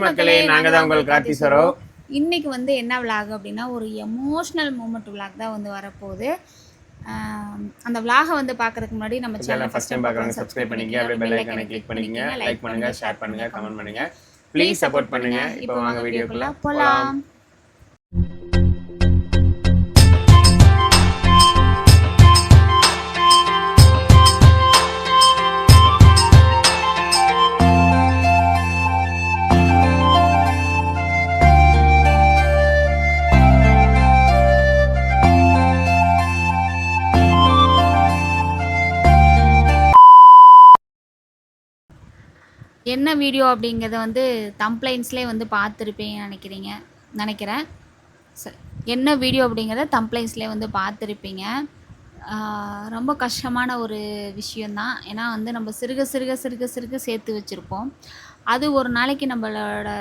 மக்களே, நாங்க தான் உங்கள் கார்த்தி சரோ. இன்னைக்கு வந்து என்ன விளாக் அப்படின்னா ஒரு எமோஷ்னல் மூமெண்ட் விளாக் தான் வந்து வரப்போகுது. அந்த விளாகை வந்து பார்க்கறதுக்கு முன்னாடி நம்ம சேனல் ஃபர்ஸ்ட் டைம் பார்க்குறவங்க சப்ஸ்கிரைப் பண்ணிங்க, அப்படியே பெல் ஐகானை கிளிக் பண்ணிக்கங்க, லைக் பண்ணுங்க, ஷேர் பண்ணுங்க, கமெண்ட் பண்ணுங்க, ப்ளீஸ் சப்போர்ட் பண்ணுங்க. இப்போ வாங்க வீடியோக்குள்ள போலாம். என்ன வீடியோ அப்படிங்கிறத வந்து தம்ப்ளைன்ஸ்லேயே வந்து நினைக்கிறேன். என்ன வீடியோ அப்படிங்கிறத தம்ப்ளைன்ஸ்லேயே வந்து பார்த்துருப்பீங்க. ரொம்ப கஷ்டமான ஒரு விஷயந்தான். ஏன்னா வந்து நம்ம சிறுக சேர்த்து வச்சுருப்போம். அது ஒரு நாளைக்கு நம்மளோட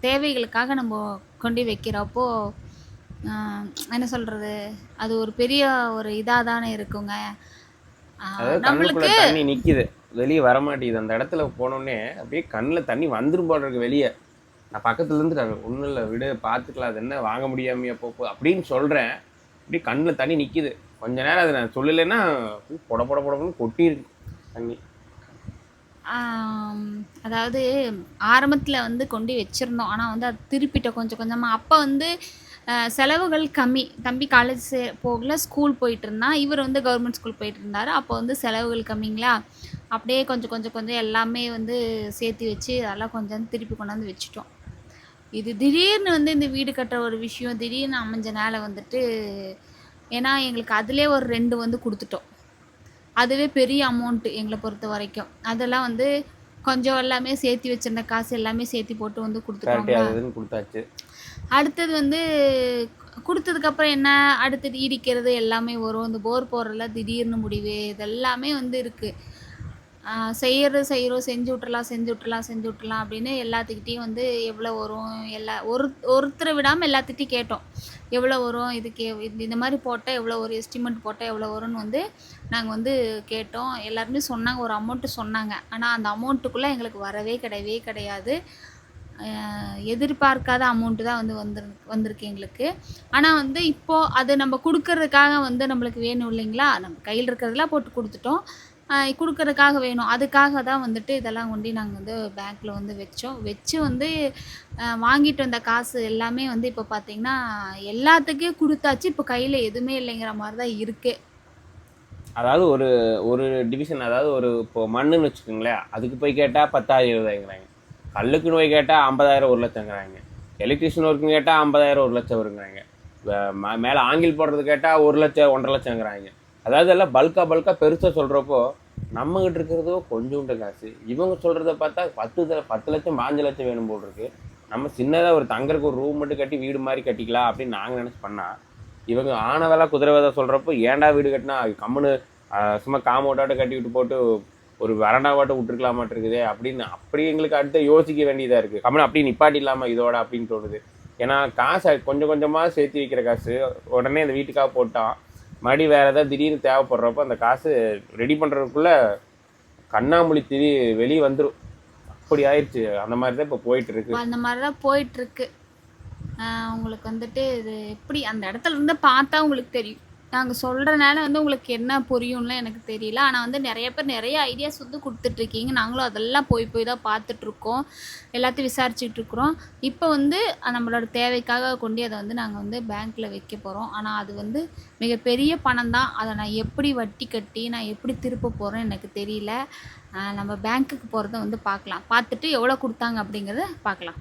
தேவைகளுக்காக நம்ம கொண்டு வைக்கிறப்போ என்ன சொல்கிறது, அது ஒரு பெரிய ஒரு இதாக தானே இருக்குங்க. நம்மளுக்கு தண்ணி நிற்கிது, வெளியே வரமாட்டேங்குது. அந்த இடத்துல போனோடனே அப்படியே கண்ணில் தண்ணி வந்துடும் போல இருக்கு வெளியே. நான் பக்கத்துல இருந்து ஒன்றும் இல்லை விடு பார்த்துக்கலாம், அது என்ன வாங்க முடியாமையா போப்போ அப்படின்னு சொல்கிறேன். அப்படியே கண்ணில் தண்ணி நிற்கிது. கொஞ்ச நேரம் அதை நான் சொல்லலைன்னா பொடன்னு கொட்டியிருக்கு தண்ணி. அதாவது ஆரம்பத்தில் வந்து கொண்டு வச்சுருந்தோம், ஆனால் வந்து அது திருப்பிட்டோம் கொஞ்சம் கொஞ்சமாக. அப்போ வந்து செலவுகள் கம்மி. தம்பி காலேஜ் போகல, ஸ்கூல் போயிட்டு இருந்தான். இவர் வந்து கவர்மெண்ட் ஸ்கூல் போயிட்டு இருந்தார். அப்போ வந்து செலவுகள் கம்மிங்களா, அப்படியே கொஞ்சம் எல்லாமே வந்து சேர்த்து வச்சு அதெல்லாம் கொஞ்சம் திருப்பி கொண்டாந்து வச்சுட்டோம். இது திடீர்னு வந்து இந்த வீடு கட்டுற ஒரு விஷயம் திடீர்னு அமைஞ்சனால வந்துட்டு, ஏன்னா எங்களுக்கு அதிலே ஒரு 2 வந்து கொடுத்துட்டோம். அதுவே பெரிய அமௌண்ட்டு எங்களை பொறுத்த வரைக்கும். அதெல்லாம் வந்து கொஞ்சம் எல்லாமே சேர்த்து வச்சிருந்த காசு எல்லாமே சேர்த்து போட்டு வந்து கொடுத்தாச்சு. அடுத்தது வந்து கொடுத்ததுக்கப்புறம் என்ன, அடுத்தது இடிக்கிறது எல்லாமே வரும். இந்த போர் போடுறதுல திடீர்னு முடிவு இதெல்லாமே வந்து இருக்குது. செய்கிறோம், செஞ்சு விட்றலாம் அப்படின்னு எல்லாத்துக்கிட்டையும் வந்து எவ்வளோ வரும், ஒருத்தரை விடாமல் எல்லாத்துக்கிட்டையும் கேட்டோம். எவ்வளோ வரும், இதுக்கு இந்த மாதிரி போட்டால் எவ்வளோ வரும், எஸ்டிமேட் போட்டால் எவ்வளோ வரும்னு வந்து நாங்கள் வந்து கேட்டோம். எல்லாருமே சொன்னாங்க, ஒரு அமௌண்ட்டு சொன்னாங்க. ஆனால் அந்த அமௌண்ட்டுக்குள்ளே எங்களுக்கு வரவே கிடையாது. எதிர்பார்க்காத அமௌண்ட்டு தான் வந்து வந்திருக்கு எங்களுக்கு. ஆனால் வந்து இப்போது அது நம்ம கொடுக்கறதுக்காக வந்து நம்மளுக்கு வேணும் இல்லைங்களா, நம்ம கையில் இருக்கிறதெல்லாம் போட்டு கொடுத்துட்டோம். கொடுக்கறதுக்காக வேணும், அதுக்காக தான் வந்துட்டு இதெல்லாம் கொண்டு நாங்கள் வந்து பேங்க்கில் வந்து வச்சு வந்து வாங்கிட்டு வந்த காசு எல்லாமே வந்து இப்போ பார்த்திங்கன்னா எல்லாத்துக்கும் கொடுத்தாச்சு. இப்போ கையில் எதுவுமே இல்லைங்கிற மாதிரி தான் இருக்குது. அதாவது ஒரு டிவிஷன், அதாவது ஒரு இப்போ மண்ணுன்னு வச்சுக்கோங்களேன், அதுக்கு போய் கேட்டால் 10,000 20,000ங்கிறாங்க. கல்லுக்கு நோய் கேட்டால் 50,000 1 லட்சங்கிறாங்க. எலக்ட்ரிஷியன் ஒர்க்குன்னு கேட்டால் 50,000 1 லட்சம் வருங்கிறாங்க. மேலே ஆங்கில் போடுறது கேட்டால் 1 லட்சம் 1.5 லட்சங்கிறாங்க. அதாவது எல்லாம் பல்காக பெருசாக சொல்கிறப்போ நம்மகிட்ட இருக்கிறதோ கொஞ்சோண்டு காசு, இவங்க சொல்கிறத பார்த்தா 10 லட்சம் 5 லட்சம் வேணும் போல் இருக்கு. நம்ம சின்னதாக ஒரு தங்கருக்கு ஒரு ரூம் மட்டும் கட்டி வீடு மாதிரி கட்டிக்கலாம் அப்படின்னு நாங்கள் நினச்சி பண்ணால், இவங்க ஆன வேலை குதிரை வேலை சொல்கிறப்போ ஏன்டா வீடு கட்டினா கம்முன்னு சும்மா காமௌண்டாட்ட கட்டி விட்டு போட்டு ஒரு வரண்டாவாட்ட விட்டுருக்கலாமாட்டு இருக்குது அப்படின்னு அப்படி எங்களுக்கு அடுத்த யோசிக்க வேண்டியதாக இருக்குது. கம்மனு அப்படி நிப்பாட்டிடலாமா இதோட அப்படின்னு தோணுது. ஏன்னா காசை கொஞ்சம் கொஞ்சமாக சேர்த்து வைக்கிற காசு உடனே அந்த வீட்டுக்காக போட்டான், மறுபடி வேறு ஏதாவது திடீர்னு தேவைப்படுறப்போ அந்த காசு ரெடி பண்ணுறதுக்குள்ளே கண்ணாமூலி வெளியே வந்துடும். அப்படி ஆயிடுச்சு. அந்த மாதிரி தான் இப்போ போயிட்டுருக்கு. அந்த மாதிரி தான் போயிட்டுருக்கு. உங்களுக்கு வந்துட்டு இது எப்படி அந்த இடத்துல இருந்து பார்த்தா உங்களுக்கு தெரியும். நாங்கள் சொல்கிறனால வந்து உங்களுக்கு என்ன புரியும்லாம் எனக்கு தெரியல. ஆனால் வந்து நிறைய பேர் நிறைய ஐடியாஸ் வந்து கொடுத்துட்ருக்கீங்க. நாங்களும் அதெல்லாம் போய் தான் பார்த்துட்ருக்கோம், எல்லாத்தையும் விசாரிச்சுட்ருக்குறோம். இப்போ வந்து நம்மளோட தேவைக்காக கொண்டு அதை வந்து நாங்கள் வந்து பேங்க்கில் வைக்க போகிறோம். ஆனால் அது வந்து மிகப்பெரிய பணம் தான். அதை நான் எப்படி வட்டி கட்டி நான் எப்படி திருப்ப போகிறேன்னு எனக்கு தெரியல. நம்ம பேங்க்குக்கு போகிறத வந்து பார்க்கலாம், பார்த்துட்டு எவ்வளோ கொடுத்தாங்க அப்படிங்கிறத பார்க்கலாம்.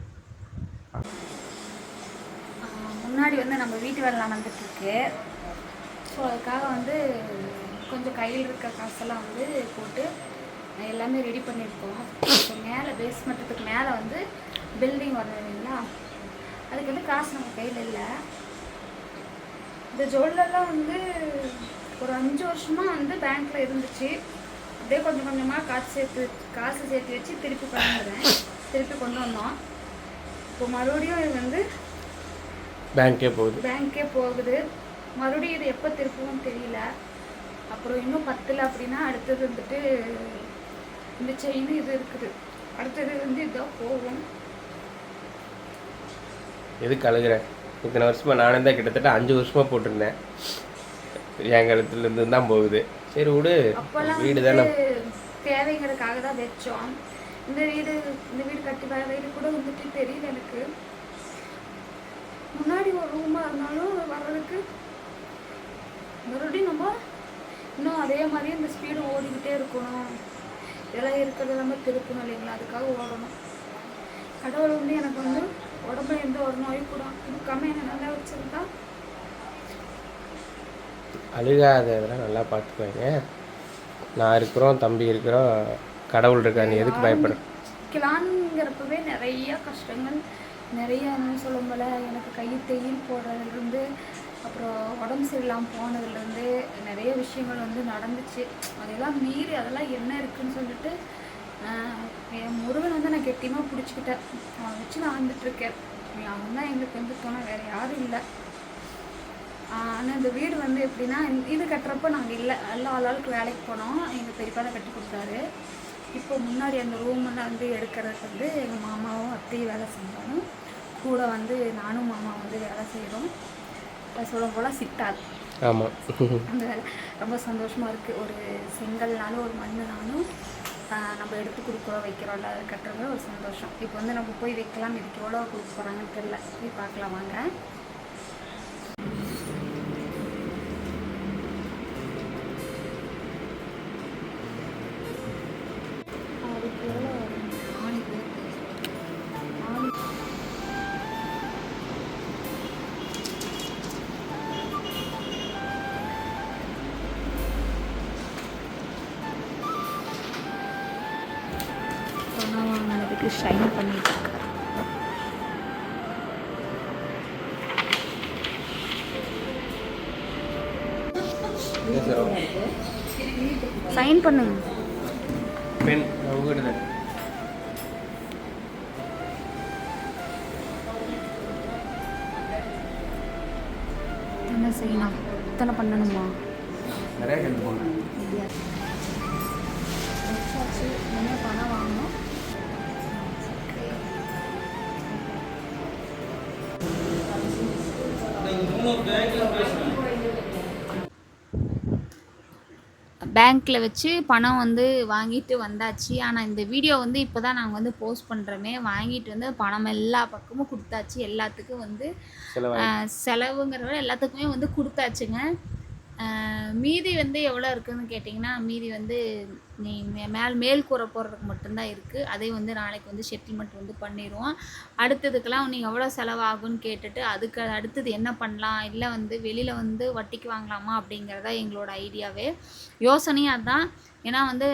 முன்னாடி வந்து நம்ம வீட்டு வேலை நடந்துட்டுருக்கு. ஸோ அதுக்காக வந்து கொஞ்சம் கையில் இருக்க காசெல்லாம் வந்து போட்டு எல்லாமே ரெடி பண்ணியிருக்கோம். இப்போ மேலே பேஸ்மெண்ட்டுக்கு மேலே வந்து பில்டிங் வரணும் இல்லைங்களா, அதுக்கு வந்து காசு நம்ம கையில் இல்லை. இந்த ஜுவல்லெல்லாம் வந்து ஒரு 5 வருஷமாக வந்து பேங்க்கில் இருந்துச்சு. அப்படியே கொஞ்சம் கொஞ்சமாக காசு சேர்த்து வச்சு திருப்பி கொண்டு வந்தோம். இப்போ மறுபடியும் இது வந்து பேங்க்கே போகுது. மறுபடியும் இது எப்போ திருப்பவும் தெரியல. அப்புறம் இன்னும் 10 அப்படின்னா அடுத்தது வந்துட்டு இந்த செயின் இது இருக்குது. அடுத்தது வந்து இதான் போகும். எதுக்கு அழுகிறேன்? இத்தனை வருஷமாக நானே தான் கிட்டத்தட்ட 5 வருஷமாக போட்டிருந்தேன். என் கழுத்துலேருந்து தான் போகுது. சரி விடு, வீடு தானே. தேவைங்கிறதுக்காக தான் வச்சோம். இந்த வீடு கட்டி வேற வீடு கூட வந்துட்டு தெரியல எனக்கு. முன்னாடி ஒரு ரூமாக இருந்தாலும் வர்றதுக்கு மறுபடியும் நம்ம இன்னும் அதே மாதிரியே இந்த ஸ்பீடு ஓடிக்கிட்டே இருக்கணும். இதெல்லாம் இருக்கிறது நம்ம திருப்பணும் இல்லைங்களா? அதுக்காக ஓடணும். கடவுள் வந்து எனக்கு வந்து உடம்புல எந்த ஒரு நோயும் கூட கொடுக்காம என்னை நல்லா வச்சுருந்தா. அழுகாத, இதெல்லாம் நல்லா பார்த்துக்குவாங்க. நான் இருக்கிறோம், தம்பி இருக்கிறோம், கடவுள் இருக்கா, நீ எதுக்கு பயப்பட? கிளான்ங்கிறப்பவே நிறைய கஷ்டங்கள், நிறைய என்ன சொல்லும் போல எனக்கு கை தேயில் போடுறதுலேருந்து, அப்புறம் உடம்பு சரியில்லாமல் போனதுலேருந்து நிறைய விஷயங்கள் வந்து நடந்துச்சு. அதெல்லாம் மீறி அதெல்லாம் என்ன இருக்குதுன்னு சொல்லிட்டு என் முருகன் வந்து நான் கெட்டியமாக பிடிச்சிக்கிட்டேன். அவனை வச்சு நான் வந்துட்டுருக்கேன். அவன் தான் எங்களுக்கு வந்து போனால் வேறு யாரும் இல்லை. ஆனால் இந்த வீடு வந்து எப்படின்னா, இது கட்டுறப்போ நாங்கள் இல்லை, எல்லா ஆளாளுக்கு வேலைக்கு போனோம். எங்கள் பெரியப்பா தான் கட்டி கொடுத்தாரு. இப்போ முன்னாடி அந்த ரூமெல்லாம் வந்து எடுக்கிறதுக்கு வந்து எங்கள் மாமாவும் அத்தையும் வேலை செஞ்சாலும் கூட வந்து நானும் மாமா வந்து வேலை செய்கிறோம். சொல்ல போல் சிட்டாது. ஆமாம், அந்த வேலை ரொம்ப சந்தோஷமாக இருக்குது. ஒரு செங்கல்னாலும் ஒரு மண்ணுனாலும் நம்ம எடுத்து கொடுக்குறோம், வைக்கிறோம்ல, அது கட்டுறதுல ஒரு சந்தோஷம். இப்போ வந்து நம்ம போய் வைக்கலாம், இதுக்கு எவ்வளோ கொடுக்க போகிறாங்கன்னு தெரியல. போய் பார்க்கலாம் வாங்க. வாங்கினதுக்கு ஷைன் பண்ணிட்டு இருக்காரு. சைன் பண்ணுங்க. பெண் உங்ககிட்ட என்ன செய்யணும்? இத்தனை பண்ணணுமா? நிறைய கண்டு போங்க. என்ன பணம் வாங்கணும்? பேங்க்கில் வச்சு பணம் வந்து வாங்கிட்டு வந்தாச்சு. ஆனால் இந்த வீடியோ வந்து இப்போ தான் நாங்கள் வந்து போஸ்ட் பண்ணுறோமே. வாங்கிட்டு வந்து பணம் எல்லா பக்கமும் கொடுத்தாச்சு. எல்லாத்துக்கும் வந்து செலவுங்கிறத எல்லாத்துக்குமே வந்து கொடுத்தாச்சுங்க. மீதி வந்து எவ்வளோ இருக்குதுன்னு கேட்டிங்கன்னா, மீதி வந்து நீ மேல் கூரை போடுறதுக்கு மட்டும்தான் இருக்குது. அதே வந்து நாளைக்கு வந்து செட்டில்மெண்ட் வந்து பண்ணிடுவோம். அடுத்ததுக்கெல்லாம் நீங்கள் எவ்வளோ செலவாகும்னு கேட்டுட்டு அதுக்கு அடுத்தது என்ன பண்ணலாம், இல்லை வந்து வெளியில் வந்து வட்டிக்கு வாங்கலாமா அப்படிங்கிறதா எங்களோட ஐடியாவே. யோசனையும் அதுதான். ஏன்னா வந்து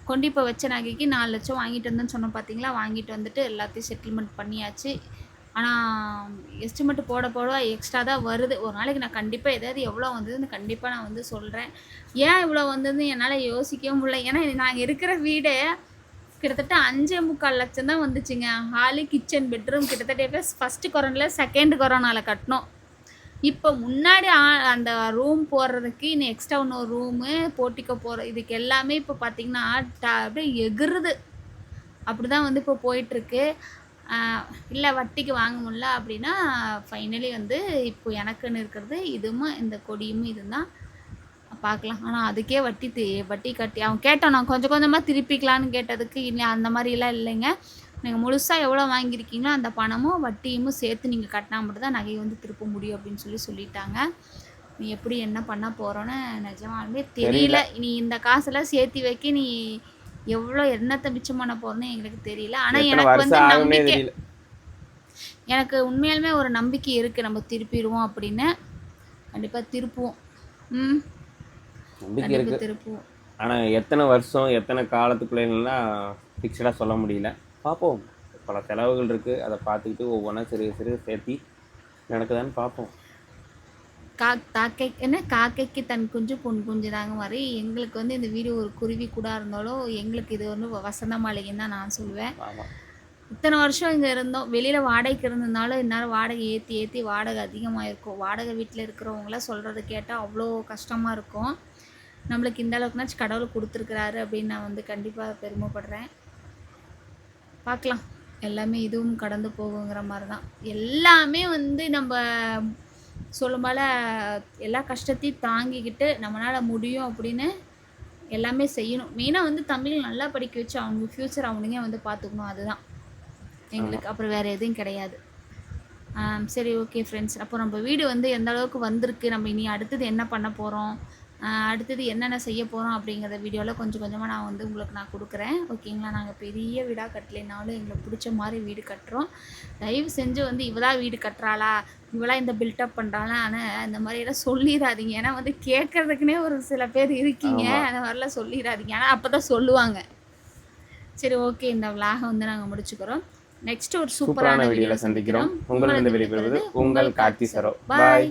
கொண்டு இப்போ வச்ச நகைக்கு 4 லட்சம் வாங்கிட்டு வந்தேன்னு சொன்னோம் பார்த்தீங்களா. வாங்கிட்டு வந்துட்டு எல்லாத்தையும் செட்டில்மெண்ட் பண்ணியாச்சு. ஆனால் எஸ்டிமேட்டு போட எக்ஸ்ட்ரா தான் வருது. ஒரு நாளைக்கு நான் கண்டிப்பாக எதாவது எவ்வளோ வந்ததுன்னு கண்டிப்பாக நான் வந்து சொல்கிறேன். ஏன் இவ்வளோ வந்ததுன்னு என்னால் யோசிக்கவும் முடியல. ஏன்னா நாங்கள் இருக்கிற வீடு கிட்டத்தட்ட 5.25 லட்சம் தான் வந்துச்சுங்க. ஹாலு, கிச்சன், பெட்ரூம் கிட்டத்தட்ட இப்போ ஃபஸ்ட்டு கொரோனாவில் செகண்ட் கொரோனாவில் கட்டினோம். இப்போ முன்னாடி அந்த ரூம் போடுறதுக்கு இன்னும் எக்ஸ்ட்ரா இன்னொரு ரூமு போட்டிக்க போகிற இதுக்கு எல்லாமே இப்போ பார்த்திங்கன்னா அப்படியே எகுறுது. அப்படி தான் வந்து இப்போ போயிட்டுருக்கு. இல்லை வட்டிக்கு வாங்க முடியல அப்படின்னா ஃபைனலி வந்து இப்போ எனக்குன்னு இருக்கிறது இதுவும் இந்த கொடியும் இதுதான் பார்க்கலாம். ஆனால் அதுக்கே வட்டி கட்டி அவன் கேட்டோம், நான் கொஞ்சம் கொஞ்சமாக திருப்பிக்கலான்னு கேட்டதுக்கு இல்லை அந்த மாதிரிலாம் இல்லைங்க. நீங்கள் முழுசாக எவ்வளோ வாங்கியிருக்கீங்களோ அந்த பணமும் வட்டியும் சேர்த்து நீங்கள் கட்டினா மட்டும் தான் நகையை வந்து திருப்ப முடியும் அப்படின்னு சொல்லிட்டாங்க. நீ எப்படி என்ன பண்ண போகிறோன்னு நிஜமாலுமே தெரியல. நீ இந்த காசெல்லாம் சேர்த்து வைக்க நீ எவ்வளோ என்னத்தை மிச்சம் பண்ண போகிறோன்னு எங்களுக்கு தெரியல. ஆனால் எனக்கு வந்து நம்பிக்கை, எனக்கு உண்மையாலுமே ஒரு நம்பிக்கை இருக்குது. நம்ம திருப்பிடுவோம் அப்படின்னு. கண்டிப்பாக திருப்புவோம். நம்பிக்கை இருக்குது, திருப்புவோம். ஆனால் எத்தனை வருஷம் எத்தனை காலத்துக்குள்ளேலாம் ஃபிக்ஸடாக சொல்ல முடியல. பார்ப்போம். பல செலவுகள் இருக்குது, அதை பார்த்துக்கிட்டு ஒவ்வொன்றா சிறு சேர்த்தி நடக்குதான்னு பார்ப்போம். காக்கைக்கு தன் குஞ்சு பொன் குஞ்சு தாங்க மாதிரி எங்களுக்கு வந்து இந்த வீடியோ ஒரு குருவி கூட இருந்தாலும் எங்களுக்கு இது வந்து வசந்த மாளிகைன்னு தான் நான் சொல்லுவேன். இத்தனை வருஷம் இங்கே இருந்தோம். வெளியில் வாடகைக்கு இருந்ததுனால இந்நேரம் வாடகை ஏற்றி வாடகை அதிகமாக இருக்கும். வாடகை வீட்டில் இருக்கிறவங்களாம் சொல்கிறத கேட்டால் அவ்வளோ கஷ்டமாக இருக்கும். நம்மளுக்கு இந்த அளவுக்குனாச்சும் கடவுள் கொடுத்துருக்குறாரு அப்படின்னு நான் வந்து கண்டிப்பாக பெருமைப்படுறேன். பார்க்கலாம். எல்லாமே இதுவும் கடந்து போகுங்கிற மாதிரி தான். எல்லாமே வந்து நம்ம சொல்லும் போல எல்லா கஷ்டத்தையும் தாங்கிக்கிட்டு நம்மளால் முடியும் அப்படின்னு எல்லாமே செய்யணும். மெயினாக வந்து தமிழ் நல்லா படிக்க வச்சு அவங்க ஃப்யூச்சர் அவனுங்க வந்து பார்த்துக்கணும். அதுதான் எங்களுக்கு. அப்புறம் வேறு எதுவும் கிடையாது. சரி, ஓகே ஃப்ரெண்ட்ஸ். அப்போ நம்ம வீடு வந்து எந்த அளவுக்கு வந்திருக்கு, நம்ம இனி அடுத்தது என்ன பண்ண போகிறோம், அடுத்தது என்னென்ன செய்ய போகிறோம் அப்படிங்கிற வீடியோவில் கொஞ்சம் கொஞ்சமாக நான் வந்து உங்களுக்கு நான் கொடுக்குறேன். ஓகேங்களா? நாங்கள் பெரிய வீடாக கட்டலைனாலும் எங்களுக்கு பிடிச்ச மாதிரி வீடு கட்டுறோம். தயவு செஞ்சு வந்து இவதான் வீடு கட்டுறாளா, இவளாம் இந்த பில்டப் பண்ணுறாளா, ஆனால் இந்த மாதிரியெல்லாம் சொல்லிடாதீங்க. ஏன்னா வந்து கேட்குறதுக்குனே ஒரு சில பேர் இருக்கீங்க. அந்த மாதிரிலாம் சொல்லிடாதீங்க. ஆனால் அப்போ தான் சொல்லுவாங்க. சரி, ஓகே. இந்த விலாகை வந்து நாங்கள் முடிச்சுக்கிறோம். நெக்ஸ்ட் ஒரு சூப்பரான வீடியோவில் சந்திக்கிறோம். உங்களிடம் விடைபெறுவது உங்கள் கார்த்தி சரோ. பாய்.